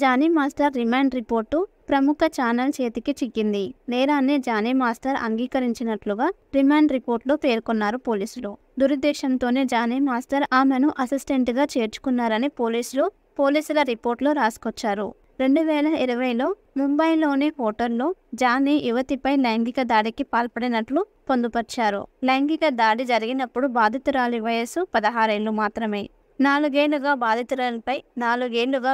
Johnny master remand report ప్రముఖ channel చేతికి చిక్కింది. నేరాన్ని జానీ మాస్టర్ అంగీకరించినట్లుగా రిమాండ్ రిపోర్టులో పేర్కొన్నారు పోలీసులు. దురుద్దేశంతోనే జానీ మాస్టర్ ఆమెను అసిస్టెంట్గా చేర్చుకున్నారని పోలీసుల రిపోర్టులో రాసుకొచ్చారు. 2020లో ముంబైలోని హోటల్లో జానీ యువతిపై లైంగిక దాడికి పాల్పడినట్లు పొందుపర్చారు. లైంగిక దాడి జరిగినప్పుడు బాధితురాలి వయస్సు 16 ఏళ్లు మాత్రమే. 4 ఏళ్లుగా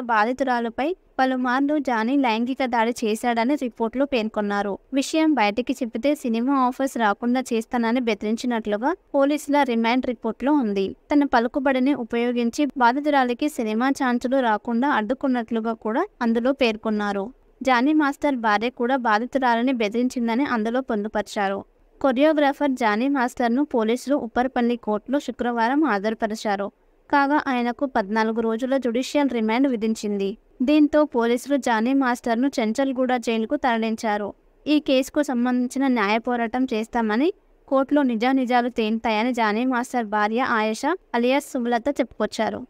బాధితురాలుపై పలుమార్లు జానీ లైంగిక దాడి చేశాడని రిపోర్టులో పేర్కొన్నారు. విషయం బయటికి చెబితే సినిమా ఆఫర్స్ రాకుండా చేస్తానని బెదిరించినట్లుగా పోలీసుల రిమాండ్ రిపోర్టులో ఉంది. తన పలుకుబడిని ఉపయోగించి బాధితురాలికి సినిమా ఛాన్సులు రాకుండా అడ్డుకున్నట్లుగా కూడా అందులో పేర్కొన్నారు. జానీ మాస్టర్ భార్య కూడా బాధితురాలిని బెదిరించిందని అందులో పొందుపరిచారు. కొరియోగ్రాఫర్ జానీ మాస్టర్ను పోలీసులు ఉప్పర్పల్లి కోర్టులో శుక్రవారం హాజరుపరిచారు. కాగా ఆయనకు 14 రోజుల జ్యుడిషియల్ రిమాండ్ విధించింది. దీంతో పోలీసులు జానీ మాస్టర్ను చెంచల్గూడ జైలుకు తరలించారు. ఈ కేసుకు సంబంధించిన న్యాయ పోరాటం చేస్తామని, కోర్టులో నిజానిజాలు తేలుతాయని జానీ మాస్టర్ భార్య ఆయేషా అలియాస్ సుమలత చెప్పుకొచ్చారు.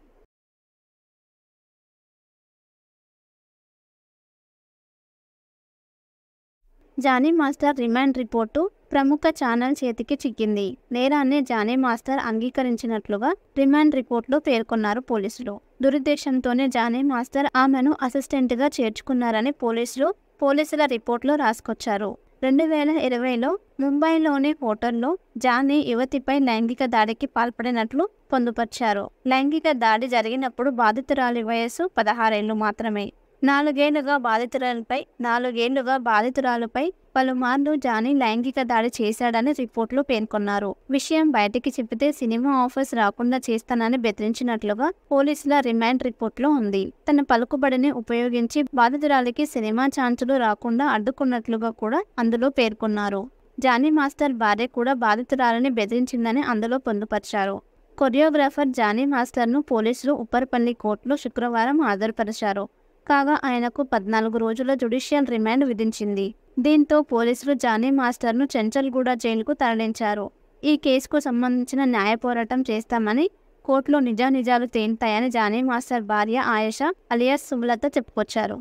జానీ మాస్టర్ రిమాండ్ రిపోర్టు ప్రముఖ ఛానల్ చేతికి చిక్కింది. నేరాన్ని జానీ మాస్టర్ అంగీకరించినట్లుగా రిమాండ్ రిపోర్టులో పేర్కొన్నారు పోలీసులు. దురుద్దేశంతోనే జానీ మాస్టర్ ఆమెను అసిస్టెంట్గా చేర్చుకున్నారని పోలీసుల రిపోర్టులో రాసుకొచ్చారు. 2020లో ముంబైలోని హోటల్లో జానీ యువతిపై లైంగిక దాడికి పాల్పడినట్లు పొందుపర్చారు. లైంగిక దాడి జరిగినప్పుడు బాధితురాలి వయస్సు 16 ఏళ్లు మాత్రమే. 4 ఏళ్లుగా బాధితురాలుపై పలుమార్లు జానీ లైంగిక దాడి చేశాడని రిపోర్టులో పేర్కొన్నారు. విషయం బయటికి చెబితే సినిమా ఆఫర్స్ రాకుండా చేస్తానని బెదిరించినట్లుగా పోలీసుల రిమాండ్ రిపోర్టులో ఉంది. తన పలుకుబడిని ఉపయోగించి బాధితురాలికి సినిమా ఛాన్సులు రాకుండా అడ్డుకున్నట్లుగా కూడా అందులో పేర్కొన్నారు. జానీ మాస్టర్ భార్య కూడా బాధితురాలిని బెదిరించిందని అందులో పొందుపరిచారు. కొరియోగ్రాఫర్ జానీ మాస్టర్ను పోలీసులు ఉప్పర్పల్లి కోర్టులో శుక్రవారం హాజరుపరిచారు. కాగా ఆయనకు 14 రోజుల జ్యుడిషియల్ రిమాండ్ విధించింది. దీంతో పోలీసులు జానీ మాస్టర్ను చెంచల్గూడ జైలుకు తరలించారు. ఈ కేసుకు సంబంధించిన న్యాయ పోరాటం చేస్తామని, కోర్టులో నిజానిజాలు తేలుతాయని జానీ మాస్టర్ భార్య ఆయేషా అలియాస్ సుమలత చెప్పుకొచ్చారు.